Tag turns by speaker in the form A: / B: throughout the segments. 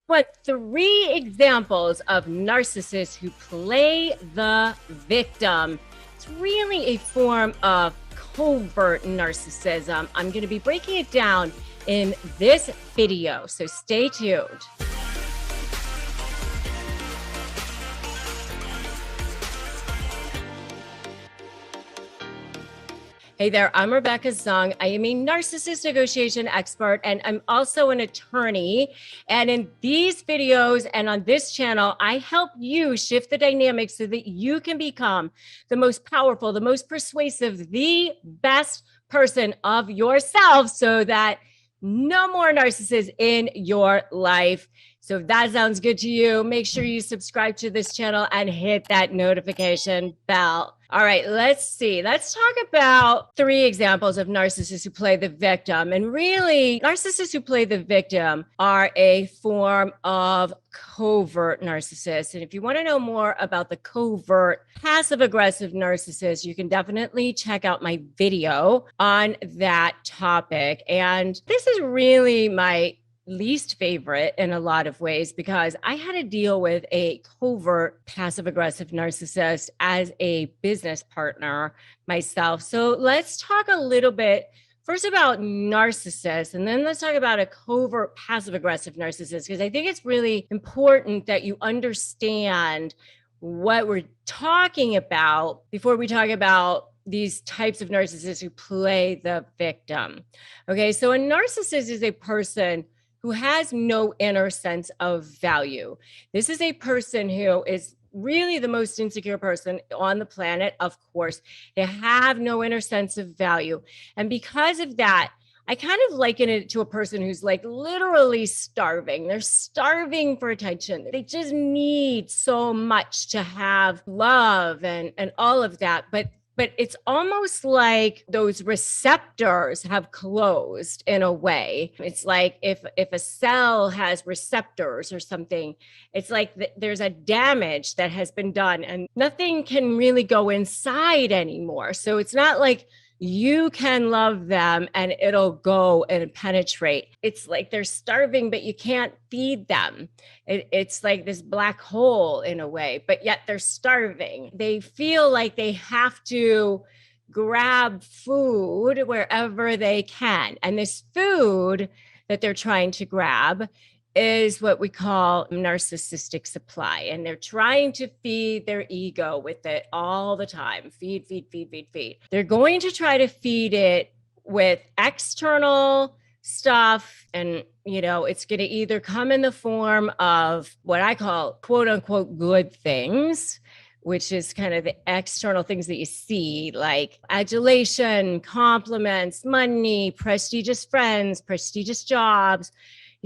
A: What three examples of narcissists who play the victim? It's really a form of covert narcissism. I'm going to be breaking it down in this video, so stay tuned. Hey there, I'm Rebecca Zung. I am a narcissist negotiation expert, and I'm also an attorney. And in these videos and on this channel, I help you shift the dynamics so that you can become the most powerful, the most persuasive, the best person of yourself so that no more narcissists in your life. So if that sounds good to you, make sure you subscribe to this channel and hit that notification bell. All right, let's see. Let's talk about three examples of narcissists who play the victim. And really, narcissists who play the victim are a form of covert narcissists. And if you want to know more about the covert passive-aggressive narcissist, you can definitely check out my video on that topic. And this is really my least favorite in a lot of ways because I had to deal with a covert passive aggressive narcissist as a business partner myself. So let's talk a little bit first about narcissists, and then let's talk about a covert passive aggressive narcissist, because I think it's really important that you understand what we're talking about before we talk about these types of narcissists who play the victim. Okay, so a narcissist is a person who has no inner sense of value. This is a person who is really the most insecure person on the planet, of course. They have no inner sense of value. And because of that, I kind of liken it to a person who's like literally starving. They're starving for attention. They just need so much to have love and all of that. But it's almost like those receptors have closed in a way. It's like if a cell has receptors or something, it's like there's a damage that has been done and nothing can really go inside anymore. So it's not like you can love them and it'll go and penetrate. It's like they're starving, but you can't feed them. It's like this black hole in a way, but yet they're starving. They feel like they have to grab food wherever they can. And this food that they're trying to grab is what we call narcissistic supply. And they're trying to feed their ego with it all the time. Feed, feed, feed, feed, feed. They're going to try to feed it with external stuff. And, it's going to either come in the form of what I call quote unquote good things, which is kind of the external things that you see, like adulation, compliments, money, prestigious friends, prestigious jobs,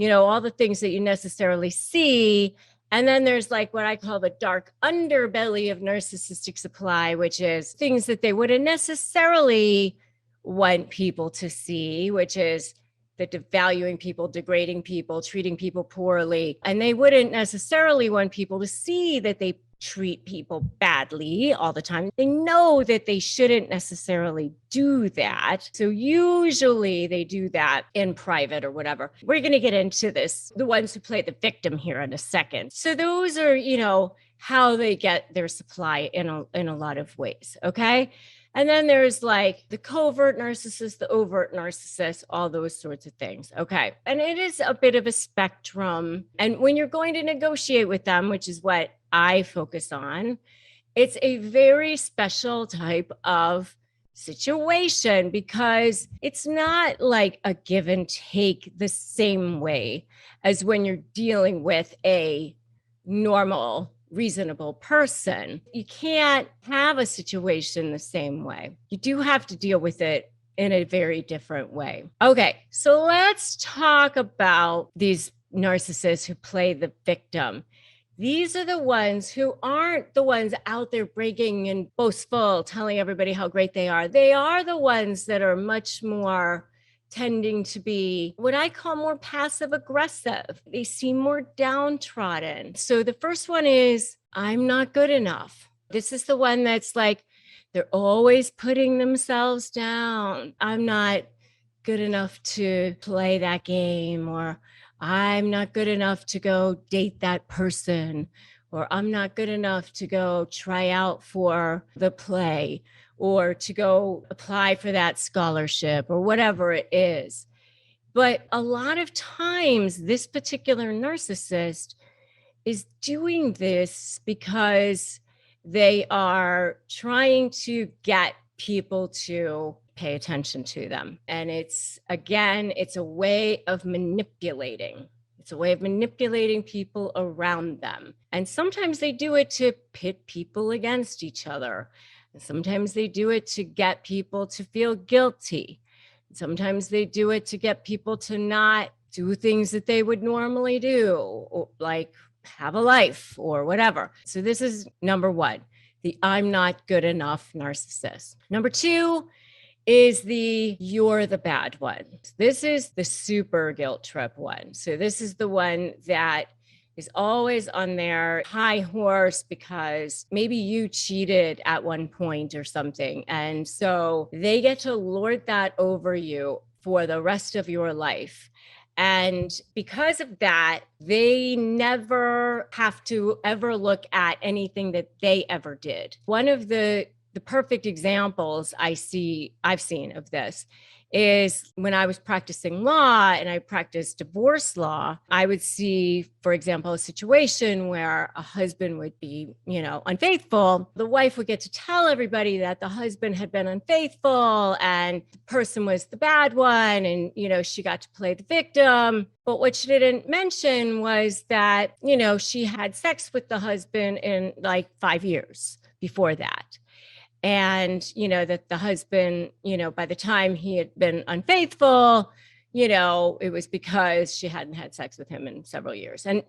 A: all the things that you necessarily see. And then there's like what I call the dark underbelly of narcissistic supply, which is things that they wouldn't necessarily want people to see, which is the devaluing people, degrading people, treating people poorly. And they wouldn't necessarily want people to see that they treat people badly all the time. They know that they shouldn't necessarily do that. So usually they do that in private or whatever. We're going to get into this, the ones who play the victim here in a second. So those are, how they get their supply in a lot of ways. Okay. And then there's like the covert narcissist, the overt narcissist, all those sorts of things. Okay. And it is a bit of a spectrum. And when you're going to negotiate with them, which is what I focus on, it's a very special type of situation because it's not like a give and take the same way as when you're dealing with a normal, reasonable person. You can't have a situation the same way. You do have to deal with it in a very different way. Okay, so let's talk about these narcissists who play the victim. These are the ones who aren't the ones out there bragging and boastful, telling everybody how great they are. They are the ones that are much more tending to be what I call more passive aggressive. They seem more downtrodden. So the first one is, I'm not good enough. This is the one that's like, they're always putting themselves down. I'm not good enough to play that game, or I'm not good enough to go date that person, or I'm not good enough to go try out for the play, or to go apply for that scholarship, or whatever it is. But a lot of times, this particular narcissist is doing this because they are trying to get people to pay attention to them. And it's, again, it's a way of manipulating. It's a way of manipulating people around them. And sometimes they do it to pit people against each other. And sometimes they do it to get people to feel guilty. Sometimes they do it to get people to not do things that they would normally do, or like have a life or whatever. So this is number one, the I'm not good enough narcissist. Number two is the you're the bad one. This is the super guilt trip one. So this is the one that is always on their high horse because maybe you cheated at one point or something. And so they get to lord that over you for the rest of your life. And because of that, they never have to ever look at anything that they ever did. One of the perfect examples I've seen of this is when I was practicing law and I practiced divorce law. I would see, for example, a situation where a husband would be, unfaithful. The wife would get to tell everybody that the husband had been unfaithful and the person was the bad one. And, she got to play the victim. But what she didn't mention was that, she had sex with the husband in like 5 years before that. And, that the husband, by the time he had been unfaithful, it was because she hadn't had sex with him in several years. And,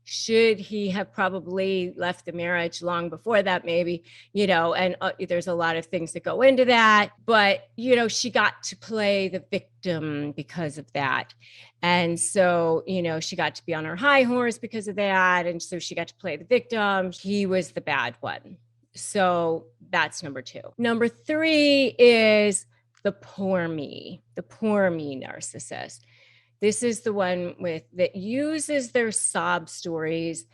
A: should he have probably left the marriage long before that, maybe, and there's a lot of things that go into that. But, she got to play the victim because of that. And so, she got to be on her high horse because of that. And so she got to play the victim. He was the bad one. So that's number two. Number three is the poor me narcissist. This is the one that uses their sob stories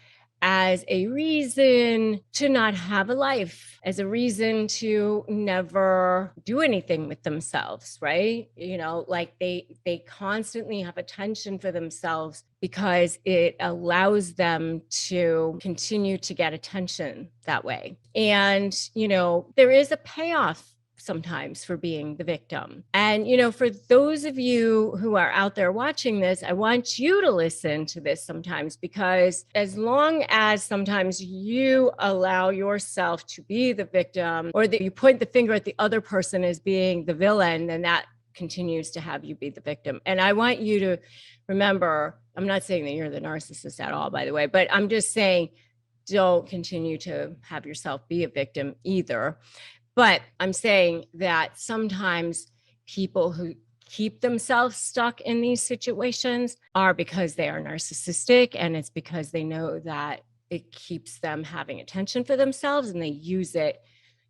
A: as a reason to not have a life, as a reason to never do anything with themselves, right? Like they constantly have attention for themselves because it allows them to continue to get attention that way. And, there is a payoff sometimes for being the victim. And, for those of you who are out there watching this, I want you to listen to this sometimes, because as long as sometimes you allow yourself to be the victim, or that you point the finger at the other person as being the villain, then that continues to have you be the victim. And I want you to remember, I'm not saying that you're the narcissist at all, by the way, but I'm just saying, don't continue to have yourself be a victim either. But I'm saying that sometimes people who keep themselves stuck in these situations are because they are narcissistic, and it's because they know that it keeps them having attention for themselves, and they use it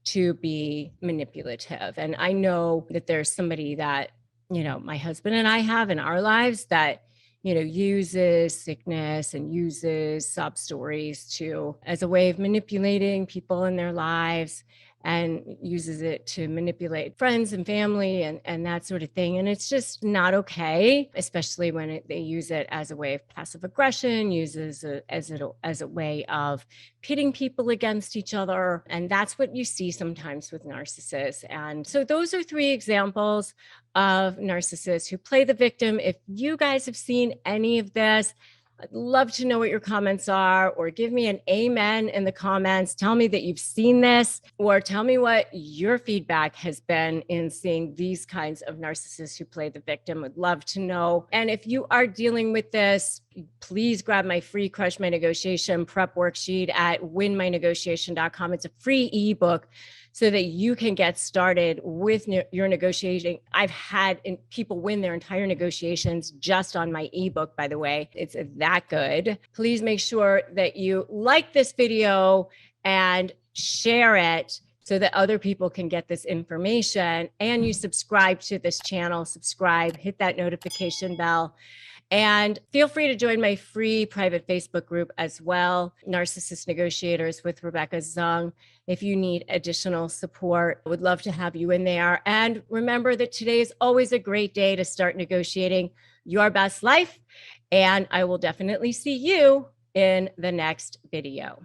A: to be manipulative. And I know that there's somebody that, my husband and I have in our lives that, uses sickness and uses sob stories as a way of manipulating people in their lives, and uses it to manipulate friends and family and that sort of thing. And it's just not okay, especially when they use it as a way of passive aggression, uses it as a way of pitting people against each other. And that's what you see sometimes with narcissists. And so those are three examples of narcissists who play the victim. If you guys have seen any of this, I'd love to know what your comments are, or give me an amen in the comments. Tell me that you've seen this, or tell me what your feedback has been in seeing these kinds of narcissists who play the victim. Would love to know. And if you are dealing with this, please grab my free Crush My Negotiation prep worksheet at winmynegotiation.com. It's a free ebook so that you can get started with your negotiating. I've had people win their entire negotiations just on my ebook, by the way. It's that good. Please make sure that you like this video and share it so that other people can get this information, and you subscribe to this channel, hit that notification bell. And feel free to join my free private Facebook group as well, Narcissist Negotiators with Rebecca Zung. If you need additional support, I would love to have you in there. And remember that today is always a great day to start negotiating your best life. And I will definitely see you in the next video.